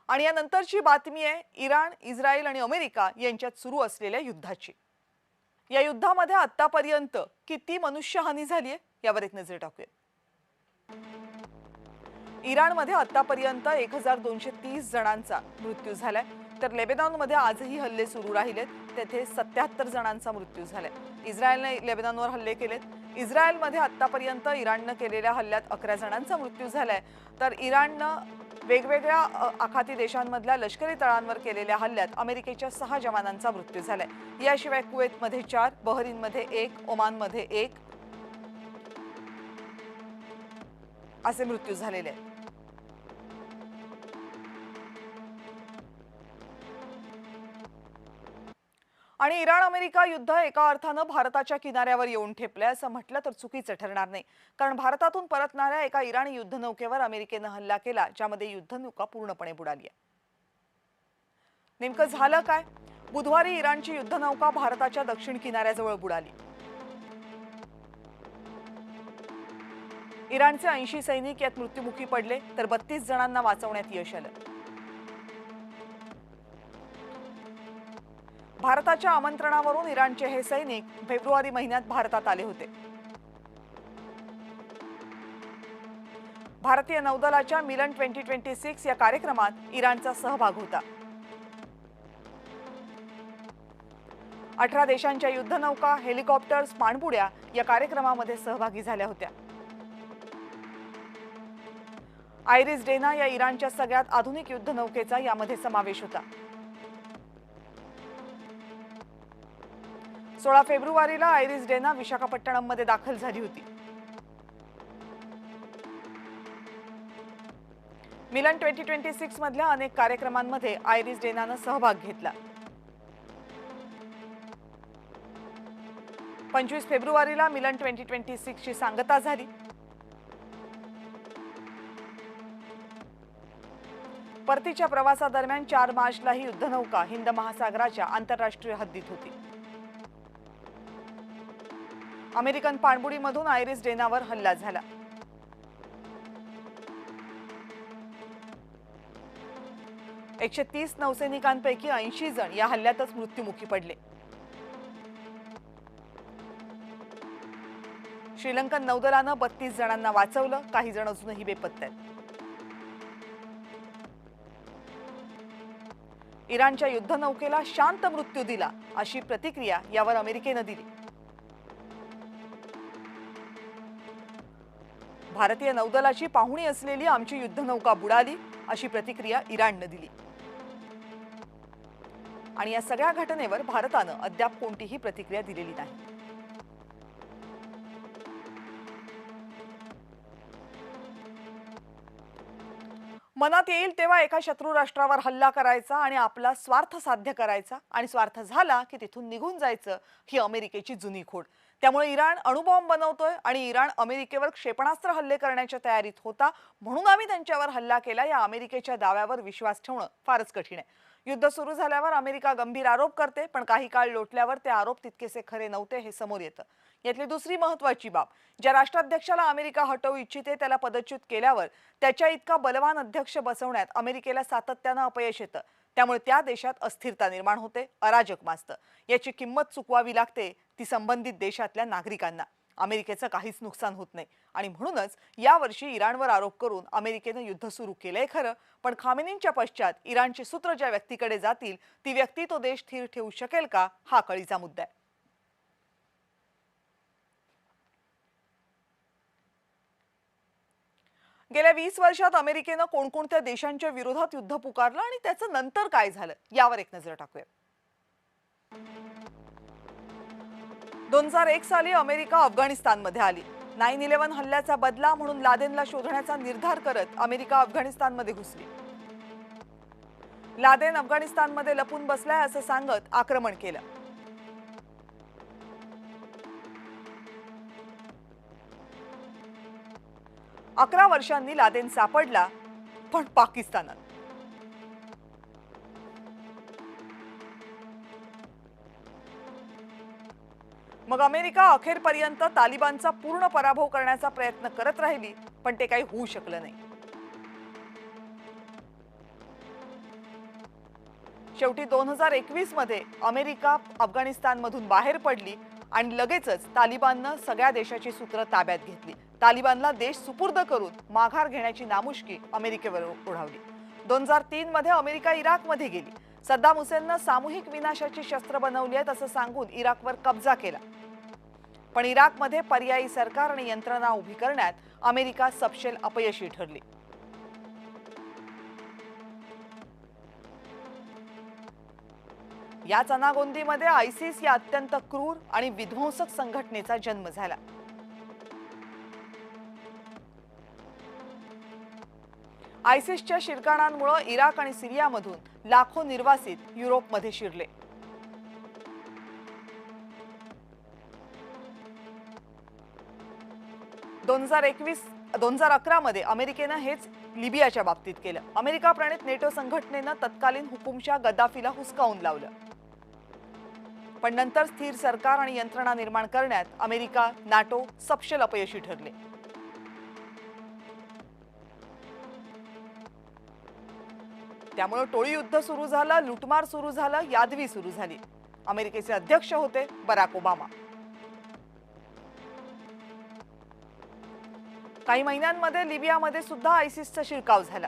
आणि यानंतरची बातमी आहे इराण, इस्रायल आणि अमेरिका यांच्यात सुरू असलेल्या युद्धाची। या युद्धामध्ये आतापर्यंत किती मनुष्यहानी झाली आहे यावर एक नजर टाकूया। इराणमध्ये आतापर्यंत 1230 जणांचा मृत्यू झालाय, तर लेबनॉनमध्ये आजही हल्ले सुरू राहिलेत, तेथे 77 जणांचा मृत्यू झालाय। इस्रायलने लेबनॉनवर हल्ले केलेत। इस्रायलमध्ये आतापर्यंत इराणने केलेल्या हल्ल्यात 11 जणांचा मृत्यू झालाय, तर इराणने वेगवेगळ्या आखाती देशांमधल्या लष्करी तळांवर केलेल्या हल्ल्यात अमेरिकेच्या 6 जवानांचा मृत्यू झालाय। याशिवाय कुवेतमध्ये 4, बहरीनमध्ये 1, ओमानमध्ये 1 असे मृत्यू झालेले आहेत। आणि इराण अमेरिका युद्ध एका अर्थाने भारताच्या किनाऱ्यावर येऊन ठेपले असं म्हटलं तर चुकीचं ठरणार नाही, कारण भारतातून परतणाऱ्या एका इराणी युद्धनौकेवर अमेरिकेने हल्ला केला, ज्यामध्ये युद्धनौका पूर्णपणे बुडाली आहे। नेमकं झालं काय? बुधवारी इराणची युद्धनौका भारताच्या दक्षिण किनाऱ्याजवळ बुडाली। इराणचे 80 सैनिक यात मृत्युमुखी पडले, तर 32 जणांना वाचवण्यात यश आलं। भारताच्या आमंत्रणावरून इराणचे हे सैनिक फेब्रुवारी महिन्यात भारतात आले होते। भारतीय नौदलाच्या मिलन 2026 या कार्यक्रमात इराणचा सहभाग होता। 18 देशांच्या युद्धनौका, हेलिकॉप्टर्स, पाणबुड्या या कार्यक्रमामध्ये सहभागी झाल्या होत्या। आयरिस डेना या इराणच्या सगळ्यात आधुनिक युद्धनौकेचा यामध्ये समावेश होता। 16 फेब्रुवारीला आयरिस डेना विशाखापट्टणममध्ये दाखल झाली होती। मिलन 2026 मधल्या अनेक कार्यक्रमांमध्ये आयरिस डेनाने सहभाग घेतला। 25 फेब्रुवारीला मिलन 2026 ची सांगता झाली। परतीच्या प्रवासादरम्यान 4 मार्चला ही युद्धनौका हिंद महासागराच्या आंतरराष्ट्रीय हद्दीत होती। अमेरिकन पाणबुडीमधून आयरिस डेनावर हल्ला झाला। एकशे 30 नौसैनिकांपैकी 80 जण या हल्ल्यातच मृत्युमुखी पडले। श्रीलंकन नौदलाने 32 जणांना वाचवलं, काही जण अजूनही बेपत्ता आहेत। इराणच्या युद्धनौकेला शांत मृत्यू दिला अशी प्रतिक्रिया यावर अमेरिकेने दिली। भारतीय नौदलाची पाहुणी असलेली आमची युद्धनौका बुडाली अशी प्रतिक्रिया इराणने दिली। आणि या सगळ्या घटनेवर भारताने अद्याप कोणतीही प्रतिक्रिया दिलेली नाही। मनात येईल तेव्हा एका शत्रू राष्ट्रावर हल्ला करायचा आणि आपला स्वार्थ साध्य करायचा, आणि स्वार्थ झाला की तिथून निघून जायचं, ही अमेरिकेची जुनी खोड। त्यामुळे इराण अणुबॉम्ब बनवतोय आणि इराण अमेरिकेवर क्षेपणास्त्र हल्ले करण्याच्या तयारीत होता, म्हणून आम्ही त्यांच्यावर हल्ला केला या अमेरिकेच्या दाव्यावर विश्वास ठेवणं फारच कठीण आहे। युद्ध सुरू झाल्यावर अमेरिका गंभीर आरोप करते, पण काही काळ लोटल्यावर ते आरोप तितकेसे खरे नव्हते हे समोर येतं। यातली दुसरी महत्त्वाची बाब, ज्या राष्ट्राध्यक्षाला अमेरिका हटवू इच्छिते त्याला पदच्युत केल्यावर त्याच्या इतका बलवान अध्यक्ष बसवण्यात अमेरिकेला सातत्याने अपयश येतं। त्यामुळे त्या देशात अस्थिरता निर्माण होते, अराजक माजतं। याची किंमत चुकवावी लागते ती संबंधित देशातल्या नागरिकांना। अमेरिकेचं काहीच नुकसान होत नाही, आणि म्हणूनच यावर्षी इराणवर आरोप करून अमेरिकेने युद्ध सुरू केलंय खरं, पण खामेनींच्या पश्चात इराणचे सूत्र ज्या व्यक्तीकडे जातील ती व्यक्ती तो देश स्थिर ठेवू शकेल का, हा कळीचा मुद्दा आहे। गेल्या 20 वर्षात अमेरिकेने कोणकोणत्या देशांच्या विरोधात युद्ध पुकारलं आणि त्याचं नंतर काय झालं यावर एक नजर टाकूया। 2001 साली अमेरिका अफगाणिस्तानमध्ये आली। 9/11 हल्ल्याचा बदला म्हणून लादेनला शोधण्याचा निर्धार करत अमेरिका अफगाणिस्तानमध्ये घुसली। लादेन अफगाणिस्तानमध्ये लपून बसलाय असं सांगत आक्रमण केलं। अकरा वर्षांनी लादेन सापडला, पण पाकिस्तानात। मग अमेरिका अखेरपर्यंत तालिबानचा पूर्ण पराभव करण्याचा प्रयत्न करत राहिली, पण ते काही होऊ शकलं नाही। शेवटी 2021 मध्ये अमेरिका अफगाणिस्तानमधून बाहेर पडली आणि लगेचच तालिबाननं सगळ्या देशाची सूत्र ताब्यात घेतली. तालिबानला देश सुपूर्द करून माघार घेण्याची नामुष्की अमेरिकेवर ओढावली. 2003 मध्ये अमेरिका इराकमध्ये गेली. सद्दाम हुसेननं सामूहिक विनाशाची शस्त्र बनवली आहेत असं सांगून इराकवर कब्जा केला. पण इराकमध्ये पर्यायी सरकार आणि यंत्रणा उभी करण्यात अमेरिका सपशेल अपयशी ठरली. याच अनागोंदीमध्ये आयसिस या अत्यंत क्रूर आणि विध्वंसक संघटनेचा जन्म झाला. आयसिसच्या शिरकाणांमुळे इराक आणि सिरियामधून लाखो निर्वासित युरोपमध्ये शिरले. दोन हजार 11 मध्ये अमेरिकेनं हेच लिबियाच्या बाबतीत केलं. अमेरिका प्रणित नेटो संघटनेनं तत्कालीन हुकुमशाह गद्दाफीला हुसकावून लावलं. पण नंतर स्थिर सरकार आणि यंत्रणा निर्माण करण्यात अमेरिका नाटो सपशेल अपयशी ठरले. त्यामुळे टोळी युद्ध सुरू झालं, लुटमार सुरू झालं, यादवी सुरू झाली. अमेरिकेचे अध्यक्ष होते बराक ओबामा. काही महिन्यांमध्ये लिबियामध्ये सुद्धा आयसिसचा शिरकाव झाला.